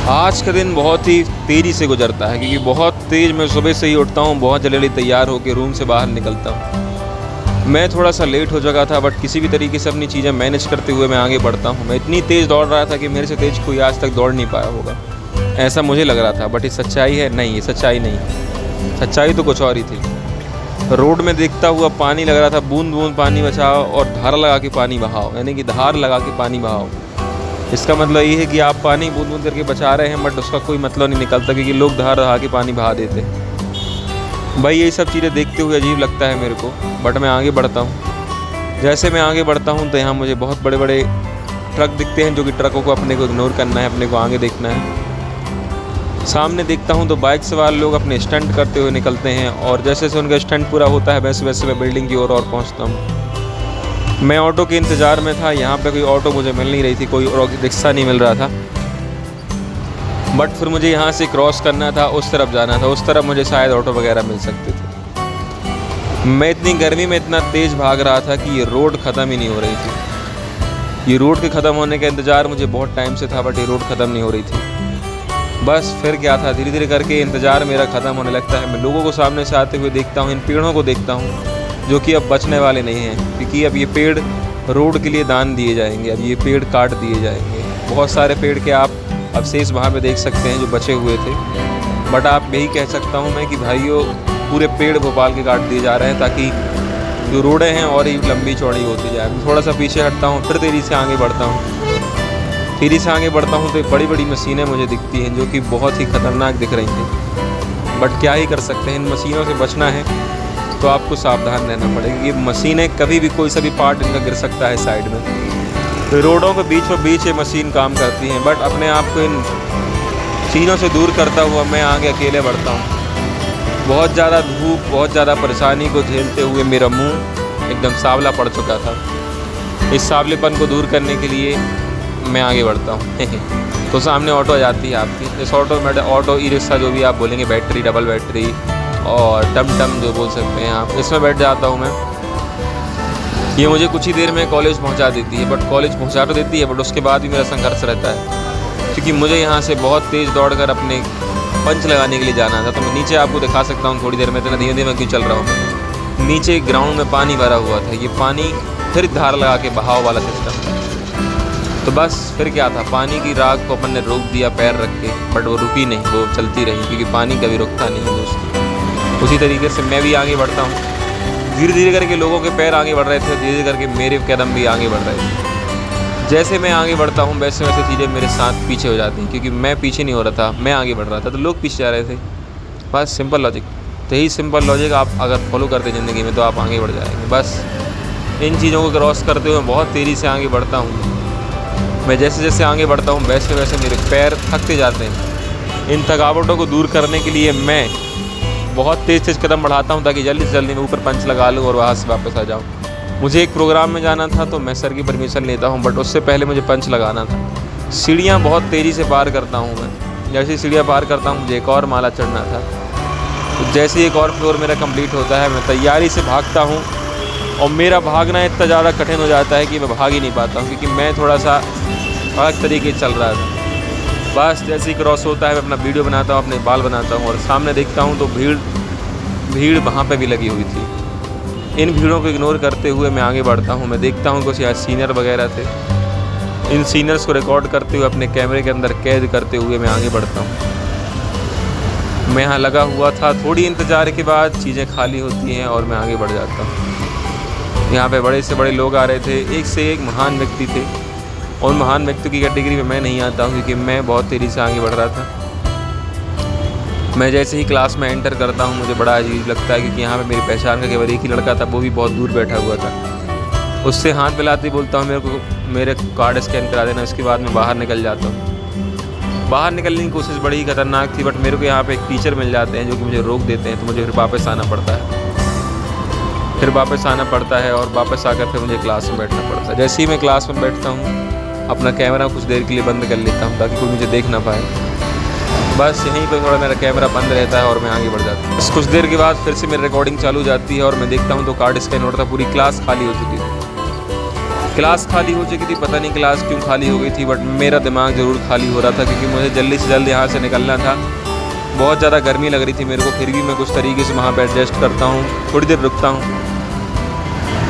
आज का दिन बहुत ही तेज़ी से गुजरता है क्योंकि बहुत तेज़ मैं सुबह से ही उठता हूँ, बहुत जल्दी तैयार होकर रूम से बाहर निकलता हूँ। मैं थोड़ा सा लेट हो चुका था बट किसी भी तरीके से अपनी चीज़ें मैनेज करते हुए मैं आगे बढ़ता हूँ। मैं इतनी तेज़ दौड़ रहा था कि मेरे से तेज़ कोई आज तक दौड़ नहीं पाया होगा, ऐसा मुझे लग रहा था। बट ये सच्चाई है? नहीं, ये सच्चाई नहीं, सच्चाई तो कुछ और ही थी। रोड में देखता हुआ पानी लग रहा था, बूंद बूंद पानी बचाओ और धारा लगा के पानी बहाओ, यानी कि धार लगा के पानी बहाओ। इसका मतलब ये है कि आप पानी बूंद बूंद करके बचा रहे हैं बट उसका कोई मतलब नहीं निकलता क्योंकि लोग धार लगा के पानी बहा देते हैं। भाई यही सब चीज़ें देखते हुए अजीब लगता है मेरे को, बट मैं आगे बढ़ता हूँ। जैसे मैं आगे बढ़ता हूँ तो यहाँ मुझे बहुत बड़े बड़े ट्रक दिखते हैं, जो कि ट्रकों को अपने को इग्नोर करना है, अपने को आगे देखना है। सामने देखता हूँ तो बाइक सवार लोग अपने स्टंट करते हुए निकलते हैं और जैसे जैसे उनका स्टंट पूरा होता है वैसे वैसे मैं बिल्डिंग की ओर और पहुँचता हूँ। मैं ऑटो के इंतज़ार में था, यहाँ पे कोई ऑटो मुझे मिल नहीं रही थी, कोई रिक्शा नहीं मिल रहा था। बट फिर मुझे यहाँ से क्रॉस करना था, उस तरफ जाना था, उस तरफ मुझे शायद ऑटो वगैरह मिल सकते थे। मैं इतनी गर्मी में इतना तेज़ भाग रहा था कि ये रोड ख़त्म ही नहीं हो रही थी। ये रोड के ख़त्म होने का इंतज़ार मुझे बहुत टाइम से था बट ये रोड ख़त्म नहीं हो रही थी। बस फिर क्या था, धीरे धीरे करके इंतज़ार मेरा ख़त्म होने लगता है। मैं लोगों को सामने से आते हुए देखता हूँ, इन पेड़ों को देखता हूँ जो कि अब बचने वाले नहीं हैं क्योंकि अब ये पेड़ रोड के लिए दान दिए जाएंगे, अब ये पेड़ काट दिए जाएंगे। बहुत सारे पेड़ के आप अवशेष वहाँ पे देख सकते हैं जो बचे हुए थे। बट आप यही कह सकता हूँ मैं कि भाइयों, पूरे पेड़ भोपाल के काट दिए जा रहे हैं ताकि जो रोडें हैं और ही लंबी चौड़ी होती जाए। मैं थोड़ा सा पीछे हटता हूँ, फिर तेज़ी से आगे बढ़ता हूँ। तेज़ी से आगे बढ़ता हूँ तो बड़ी बड़ी मशीनें मुझे दिखती हैं जो कि बहुत ही ख़तरनाक दिख रही थी। बट क्या ही कर सकते हैं, इन मशीनों से बचना है तो आपको सावधान रहना पड़ेगा। ये मशीनें कभी भी कोई सा भी पार्ट इनका गिर सकता है साइड में। तो रोडों के बीचों बीच ये मशीन काम करती हैं। बट अपने आप को इन चीज़ों से दूर करता हुआ मैं आगे अकेले बढ़ता हूँ। बहुत ज़्यादा धूप, बहुत ज़्यादा परेशानी को झेलते हुए मेरा मुंह एकदम सांवला पड़ चुका था। इस सांवलेपन को दूर करने के लिए मैं आगे बढ़ता हूँ। तो सामने ऑटो आ जाती है आपकी। इस ऑटो में ऑटो ई रिक्शा जो भी आप बोलेंगे, बैटरी, डबल बैटरी और टम जो बोल सकते हैं आप, इसमें बैठ जाता हूँ मैं। ये मुझे कुछ ही देर में कॉलेज पहुँचा देती है। बट कॉलेज पहुँचा तो देती है बट उसके बाद भी मेरा संघर्ष रहता है क्योंकि मुझे यहाँ से बहुत तेज़ दौड़कर अपने पंच लगाने के लिए जाना था। तो मैं नीचे आपको दिखा सकता हूँ थोड़ी देर में, इतना धीमे धीमे क्यों चल रहा हूँ। नीचे ग्राउंड में पानी भरा हुआ था, ये पानी फिर धार लगा के बहाव वाला सिस्टम। तो बस फिर क्या था, पानी की राग को अपन ने रोक दिया पैर रख के, बट वो रुकी नहीं, वो चलती रही क्योंकि पानी कभी रुकता नहीं है दोस्तों। उसी तरीके से मैं भी आगे बढ़ता हूँ। धीरे धीरे करके लोगों के पैर आगे बढ़ रहे थे, धीरे धीरे करके मेरे कदम भी आगे बढ़ रहे थे। जैसे मैं आगे बढ़ता हूँ वैसे वैसे चीज़ें मेरे साथ पीछे हो जाती हैं क्योंकि मैं पीछे नहीं हो रहा था, मैं आगे बढ़ रहा था तो लोग पीछे जा रहे थे। बस सिंपल लॉजिक। तो यही सिंपल लॉजिक आप अगर फॉलो करते ज़िंदगी में तो आप आगे बढ़ जाएंगे। बस इन चीज़ों को क्रॉस करते हुए बहुत तेज़ी से आगे बढ़ता हूँ। मैं जैसे जैसे आगे बढ़ता हूँ वैसे वैसे मेरे पैर थकते जाते हैं। इन थकावटों को दूर करने के लिए मैं बहुत तेज़ कदम बढ़ाता हूँ ताकि जल्दी से जल्दी मैं ऊपर पंच लगा लूँ और वहाँ से वापस आ जाऊँ। मुझे एक प्रोग्राम में जाना था तो मैं सर की परमिशन लेता हूँ बट उससे पहले मुझे पंच लगाना था। सीढ़ियाँ बहुत तेज़ी से पार करता हूँ मैं। जैसे ही सीढ़ियाँ पार करता हूँ मुझे एक और माला चढ़ना था। तो जैसे ही एक और फ्लोर मेरा कंप्लीट होता है मैं तैयारी से भागता हूँ और मेरा भागना इतना ज़्यादा कठिन हो जाता है कि मैं भाग ही नहीं पाता हूँ क्योंकि मैं थोड़ा सा अलग तरीके से चल रहा था। बस जैसे ही क्रॉस होता है मैं अपना वीडियो बनाता हूँ, अपने बाल बनाता हूँ और सामने देखता हूँ तो भीड़ वहाँ पे भी लगी हुई थी। इन भीड़ों को इग्नोर करते हुए मैं आगे बढ़ता हूँ। मैं देखता हूँ कुछ यहाँ सीनियर वगैरह थे, इन सीनियर्स को रिकॉर्ड करते हुए अपने कैमरे के अंदर कैद करते हुए मैं आगे बढ़ता हूँ। मैं यहाँ लगा हुआ था, थोड़ी इंतज़ार के बाद चीज़ें खाली होती हैं और मैं आगे बढ़ जाता हूँ। यहाँ पे बड़े से बड़े लोग आ रहे थे, एक से एक महान व्यक्ति थे और महान व्यक्ति की कैटेगरी में मैं नहीं आता हूँ क्योंकि मैं बहुत तेज़ी से आगे बढ़ रहा था। मैं जैसे ही क्लास में एंटर करता हूँ मुझे बड़ा अजीब लगता है क्योंकि यहाँ पे मेरी पहचान का केवल एक ही लड़का था, वो भी बहुत दूर बैठा हुआ था। उससे हाथ मिलाते ही बोलता हूँ मेरे कार्ड स्कैन करा देना, इसके बाद मैं बाहर निकल जाता हूँ। बाहर निकलने की कोशिश बड़ी ही खतरनाक थी बट मेरे को यहाँ पे एक टीचर मिल जाते हैं जो कि मुझे रोक देते हैं। तो मुझे फिर वापस आना पड़ता है, और वापस आकर फिर मुझे क्लास में बैठना पड़ता है। जैसे ही मैं क्लास में बैठता हूँ अपना कैमरा कुछ देर के लिए बंद कर लेता हूँ ताकि कोई मुझे देख ना पाए। बस यहीं पर थोड़ा मेरा कैमरा बंद रहता है और मैं आगे बढ़ जाता हूँ। बस कुछ देर के बाद फिर से मेरी रिकॉर्डिंग चालू हो जाती है और मैं देखता हूँ तो कार्ड स्कैन होता था, पूरी क्लास खाली हो चुकी थी। क्लास खाली हो चुकी थी, पता नहीं क्लास क्यों खाली हो गई थी, बट मेरा दिमाग ज़रूर खाली हो रहा था क्योंकि मुझे जल्दी से जल्द यहाँ से निकलना था। बहुत ज़्यादा गर्मी लग रही थी मेरे को, फिर भी मैं कुछ तरीके से वहाँ पर एडजस्ट करता हूँ, थोड़ी देर रुकता हूँ।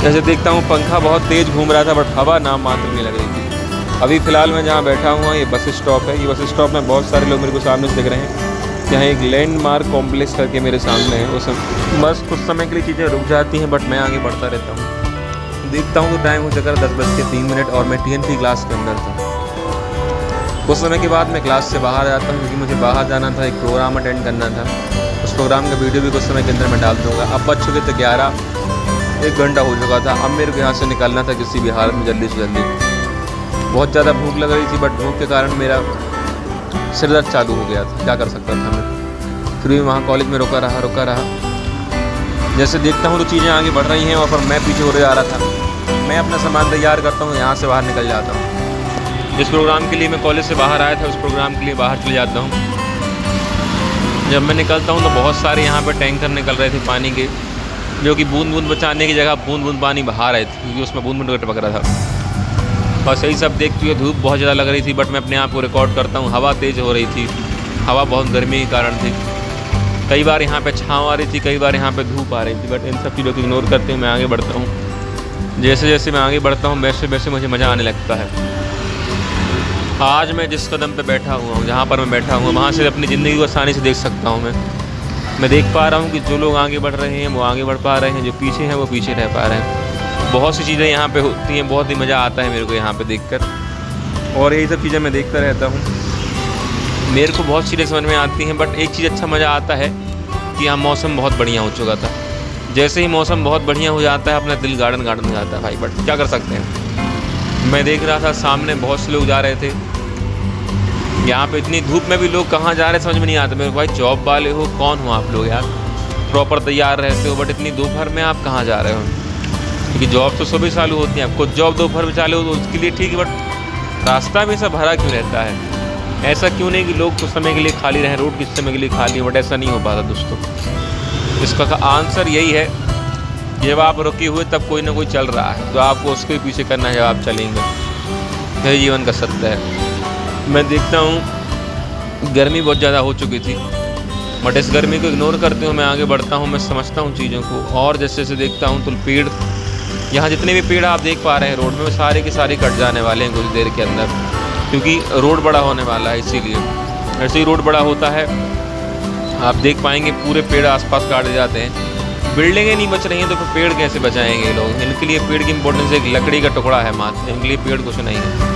जैसे देखता हूँ पंखा बहुत तेज़ घूम रहा था बट हवा नाम मात्र नहीं लग रही थी। अभी फ़िलहाल मैं जहाँ बैठा हुआ ये बस स्टॉप है। ये बस स्टॉप में बहुत सारे लोग मेरे को सामने से दिख रहे हैं। यहाँ एक लैंडमार्क कॉम्प्लेक्स करके मेरे सामने है, उस बस कुछ समय के लिए चीज़ें रुक जाती हैं बट मैं आगे बढ़ता रहता हूँ। देखता हूँ तो टाइम हो चुका 10:03 और मैं TNT क्लास के अंदर था। कुछ समय के बाद मैं क्लास से बाहर जाता हूँ क्योंकि मुझे बाहर जाना था, एक प्रोग्राम अटेंड करना था। उस प्रोग्राम का वीडियो भी कुछ समय के अंदर मैं डाल दूँगा। अब बज चुके थे 11, 1 घंटा हो चुका था। अब मेरे को यहाँ से निकलना था किसी भी हालत में जल्दी से जल्दी। बहुत ज़्यादा भूख लग रही थी बट भूख के कारण मेरा सिर दर्द चालू हो गया था, क्या कर सकता था मैं। फिर भी वहाँ कॉलेज में रुका रहा। जैसे देखता हूँ तो चीज़ें आगे बढ़ रही हैं और फिर मैं पीछे हो जा रहा था। मैं अपना सामान तैयार करता हूँ, यहाँ से बाहर निकल जाता हूँ। जिस प्रोग्राम के लिए मैं कॉलेज से बाहर आया था उस प्रोग्राम के लिए बाहर चले जाता हूँ। जब मैं निकलता हूँ तो बहुत सारे यहाँ पर टैंकर निकल रहे थे पानी के, जो कि बूंद बूंद बचाने की जगह बूंद बूंद पानी बहा रहे थे क्योंकि उसमें बूंद बूंद टपक रहा था। बस यही सब देखते हुए धूप बहुत ज़्यादा लग रही थी बट मैं अपने आप को रिकॉर्ड करता हूँ। हवा तेज़ हो रही थी, हवा बहुत गर्मी के कारण थी। कई बार यहाँ पे छाँव आ रही थी, कई बार यहाँ पे धूप आ रही थी, बट इन सब चीज़ों को इग्नोर करते हुए मैं आगे बढ़ता हूँ। जैसे जैसे मैं आगे बढ़ता हूँ वैसे वैसे मुझे मज़ा आने लगता है। आज मैं जिस कदम पे बैठा हुआ हूँ, जहाँ पर मैं बैठा हुआ वहाँ से अपनी ज़िंदगी को आसानी से देख सकता हूँ। मैं देख पा रहा हूँ कि जो लोग आगे बढ़ रहे हैं वो आगे बढ़ पा रहे हैं, जो पीछे हैं वो पीछे रह पा रहे हैं। बहुत सी चीज़ें यहाँ पे होती हैं, बहुत ही मज़ा आता है मेरे को यहाँ पे देखकर, और यही सब चीज़ें मैं देखता रहता हूँ। मेरे को बहुत चीज़ें समझ में आती हैं बट एक चीज़ अच्छा मज़ा आता है कि यहाँ मौसम बहुत बढ़िया हो चुका था। जैसे ही मौसम बहुत बढ़िया हो जाता है अपना दिल गार्डन हो जाता है भाई, बट क्या कर सकते हैं। मैं देख रहा था सामने बहुत से लोग जा रहे थे। यहाँ पे इतनी धूप में भी लोग कहाँ जा रहे हैं समझ में नहीं आता मेरे को। भाई जॉब वाले हो, कौन हो आप लोग यार, प्रॉपर तैयार रहते हो बट इतनी दोपहर में आप कहाँ जा रहे हो। क्योंकि जॉब तो सुबह चालू होती है, कुछ जॉब दोपहर में चालू हो तो उसके लिए ठीक है, बट रास्ता में सब भरा क्यों रहता है। ऐसा क्यों नहीं कि लोग कुछ समय के लिए खाली रहें, रोड किस समय के लिए खाली है, बट ऐसा नहीं हो पाता दोस्तों। इसका आंसर यही है, जब आप रुके हुए तब कोई ना कोई चल रहा है तो आपको उसके पीछे करना है, जब आप चलेंगे। यही जीवन का सत्य है। मैं देखता हूँ गर्मी बहुत ज़्यादा हो चुकी थी बट इस गर्मी को इग्नोर करते हुए मैं आगे बढ़ता हूँ। मैं समझता हूँ चीज़ों को, और जैसे जैसे देखता हूँ तो पेड़, यहाँ जितने भी पेड़ आप देख पा रहे हैं रोड में, वो सारे के सारे कट जाने वाले हैं कुछ देर के अंदर, क्योंकि रोड बड़ा होने वाला है। इसीलिए ऐसे ही रोड बड़ा होता है आप देख पाएंगे पूरे पेड़ आसपास काट जाते हैं। बिल्डिंगें नहीं बच रही हैं तो फिर पेड़ कैसे बचाएंगे लोग। इनके लिए पेड़ की इंपॉर्टेंस एक लकड़ी का टुकड़ा है मात्र, इनके लिए पेड़ कुछ नहीं है।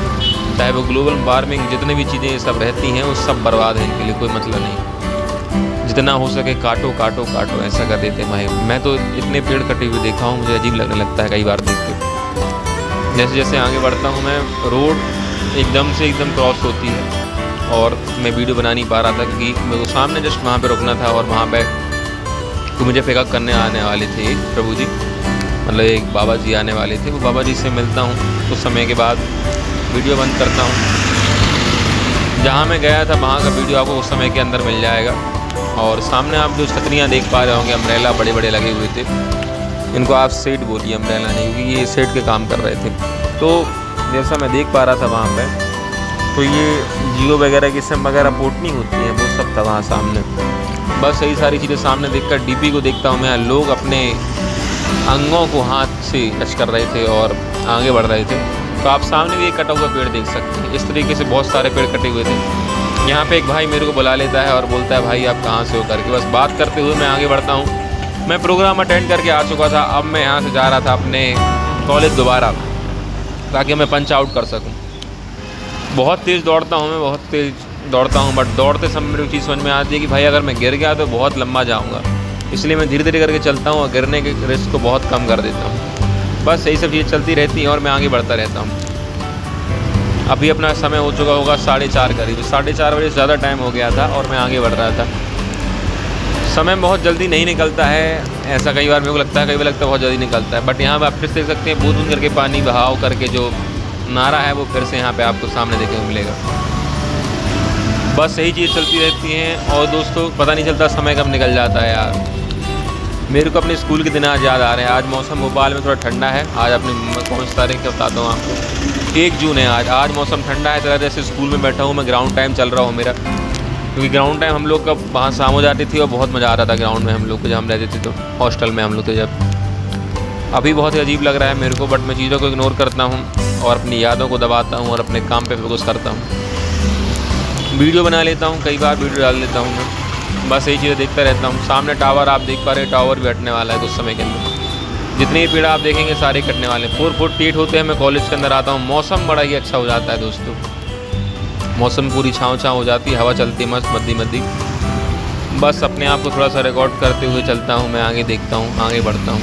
चाहे वो ग्लोबल वार्मिंग जितने भी चीज़ें ये सब रहती हैं वो सब बर्बाद है, इनके लिए कोई मतलब नहीं। जितना हो सके काटो काटो काटो ऐसा कर देते हैं भाई। मैं तो इतने पेड़ कटे हुए देखा हूँ, मुझे अजीब लगने लगता है कई बार देख के। जैसे जैसे आगे बढ़ता हूँ मैं, रोड एकदम से एकदम क्रॉस होती है और मैं वीडियो बना नहीं पा रहा था क्योंकि मेरे को सामने जस्ट वहाँ पे रुकना था और वहाँ पे तो मुझे पिकअप करने आने वाले थे एक प्रभु जी, मतलब एक बाबा जी आने वाले थे। वो बाबा जी से मिलता हूँ कुछ समय के बाद, वीडियो बंद करता हूँ। जहाँ मैं गया था वहाँ का वीडियो आपको उस समय के अंदर मिल जाएगा। और सामने आप जो छतरियाँ देख पा रहे होंगे, अम्ब्रेला बड़े बड़े लगे हुए थे, इनको आप सेट बोलिए, अम्ब्रेला नहीं, क्योंकि ये सेट के काम कर रहे थे। तो जैसा मैं देख पा रहा था वहाँ पे, तो ये जियो वगैरह की सिम वगैरह पोर्टनी होती है, वो सब था वहाँ सामने। बस यही सारी चीज़ें सामने देखकर डीपी को देखता हूँ मैं। लोग अपने अंगों को हाथ से टच कर रहे थे और आगे बढ़ रहे थे। तो आप सामने भी एक कटा हुआ पेड़ देख सकते हैं। इस तरीके से बहुत सारे पेड़ कटे हुए थे। यहाँ पे एक भाई मेरे को बुला लेता है और बोलता है भाई आप कहाँ से हो करके। बस बात करते हुए मैं आगे बढ़ता हूँ। मैं प्रोग्राम अटेंड करके आ चुका था, अब मैं यहाँ से जा रहा था अपने कॉलेज दोबारा, ताकि मैं पंच आउट कर सकूँ। बहुत तेज़ दौड़ता हूँ मैं, बहुत तेज़ दौड़ता हूँ, बट दौड़ते समय मेरी चीज़ समझ में आती है कि भाई अगर मैं गिर गया तो बहुत लंबा जाऊँगा, इसलिए मैं धीरे धीरे करके चलता हूँ और गिरने के रिस्क को बहुत कम कर देता हूँ। बस यही सब चीज़ें चलती रहती हैं और मैं आगे बढ़ता रहता हूँ। अभी अपना समय हो चुका होगा 4:30 करीब, 4:30 बजे से ज़्यादा टाइम हो गया था और मैं आगे बढ़ रहा था। समय बहुत जल्दी नहीं निकलता है, ऐसा कई बार मेरे को लगता है, कई बार लगता है बहुत जल्दी निकलता है। बट यहाँ पर आप फिर देख सकते हैं बूंद बूंद करके पानी बहाव करके जो नारा है वो फिर से यहाँ पे आपको सामने देखने को मिलेगा। बस यही चीज़ चलती रहती हैं और दोस्तों पता नहीं चलता समय कब निकल जाता है यार। मेरे को अपने स्कूल के दिन आज याद आ रहे हैं। आज मौसम भोपाल में थोड़ा ठंडा है। आज अपनी कौन सी तारीख है बताता हूँ आपको, 1 जून है आज मौसम ठंडा है। तरह जैसे स्कूल में बैठा हूँ मैं, ग्राउंड टाइम चल रहा हूँ मेरा, क्योंकि ग्राउंड टाइम हम लोग का वहाँ शाम हो जाती थी और बहुत मज़ा आता था ग्राउंड में हम लोग को, जब हम रहते थे तो हॉस्टल में हम लोग थे जब। अभी बहुत ही अजीब लग रहा है मेरे को, बट मैं चीज़ों को इग्नोर करता हूँ और अपनी यादों को दबाता हूँ और अपने काम पे फोकस करता हूँ। वीडियो बना लेता हूँ, कई बार वीडियो डाल लेता हूँ मैं, बस यही चीज़ें देखता रहता हूँ। सामने टावर आप देख पा रहे हैं, टावर भी हटने वाला है कुछ समय के अंदर। जितने भी पेड़ आप देखेंगे सारे कटने वाले हैं। 4 फुट 8 होते हैं। मैं कॉलेज के अंदर आता हूँ, मौसम बड़ा ही अच्छा हो जाता है दोस्तों। मौसम पूरी छाँव हो जाती है, हवा चलती है मस्त मद्दी मद्दी। बस अपने आप को थोड़ा सा रिकॉर्ड करते हुए चलता हूँ मैं, आगे देखता हूँ, आगे बढ़ता हूँ।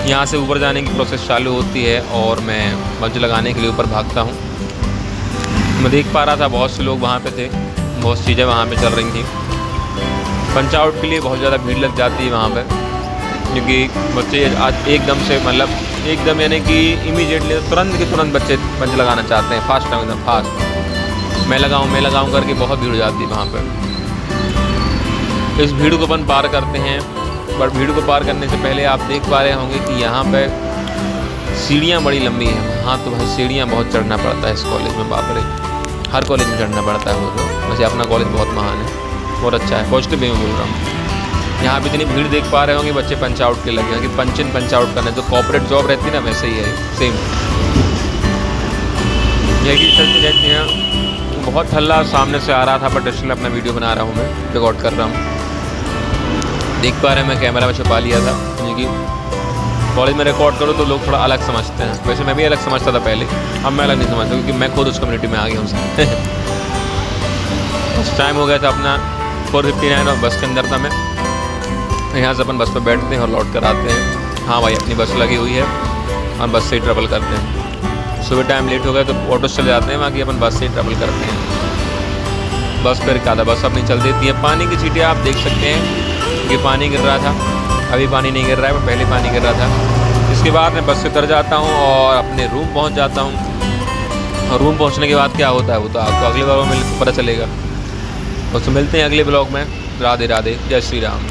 यहाँ से ऊपर जाने की प्रोसेस चालू होती है और मैं मंच लगाने के लिए ऊपर भागता हूँ। मैं देख पा रहा था बहुत से लोग वहाँ पे थे, बहुत चीज़ें वहाँ पे चल रही थी। पंच आउट के लिए बहुत ज़्यादा भीड़ लग जाती है वहाँ पर, क्योंकि बच्चे आज एकदम से, मतलब एकदम यानी कि इमीडिएटली तुरंत के तुरंत बच्चे पंच लगाना चाहते हैं, फास्ट एकदम फास्ट। मैं लगाऊँ करके बहुत भीड़ हो जाती है वहाँ पर। इस भीड़ को अपन पार करते हैं, बट भीड़ को पार करने से पहले आप देख पा रहे होंगे कि यहाँ पर सीढ़ियाँ बड़ी लंबी हैं। हाँ तो भाई सीढ़ियाँ बहुत चढ़ना पड़ता है इस कॉलेज में, बाप रे, हर कॉलेज में चढ़ना पड़ता है वो तो। वैसे अपना कॉलेज बहुत महान है, बहुत अच्छा है, पॉजिटिव वे में बोल रहा हूँ। यहाँ पे इतनी भीड़ देख पा रहे होंगे, बच्चे पंच आउट के लगे हैं कि पंच आउट करना है। तो कॉर्पोरेट जॉब रहती है ना, वैसे ही है सेम, यही चलती रहती हैं। बहुत हल्ला सामने से आ रहा था, बट स्टिल अपना वीडियो बना रहा हूँ मैं, रिकॉर्ड कर रहा हूँ। देख पा रहे हैं मैं कैमरा में छुपा लिया था, क्योंकि कॉलेज में रिकॉर्ड करो तो लोग थोड़ा अलग समझते हैं। वैसे मैं भी अलग समझता था पहले, अब मैं अलग नहीं समझता, क्योंकि मैं खुद उस कम्युनिटी में आ गया हूँ। उस टाइम हो गया था अपना 4:59 और बस के अंदर था मैं। यहाँ से अपन बस पर बैठते हैं और लौट कर आते हैं। हाँ भाई, अपनी बस लगी हुई है और बस से ही ट्रैवल करते हैं। सुबह टाइम लेट हो गया तो ऑटो से चले जाते हैं, बाकी अपन बस से ही ट्रैवल करते हैं। बस फिर क्या था, बस अपनी चल देती है। पानी की छींटे आप देख सकते हैं कि पानी गिर रहा था, अभी पानी नहीं गिर रहा है, पर पहले पानी गिर रहा था। इसके बाद मैं बस से उतर जाता हूँ और अपने रूम पहुँच जाता हूँ। और रूम पहुँचने के बाद क्या होता है वो तो आपको अगले बार में पता चलेगा। तो मिलते हैं अगले ब्लॉग में। राधे राधे, जय श्री राम।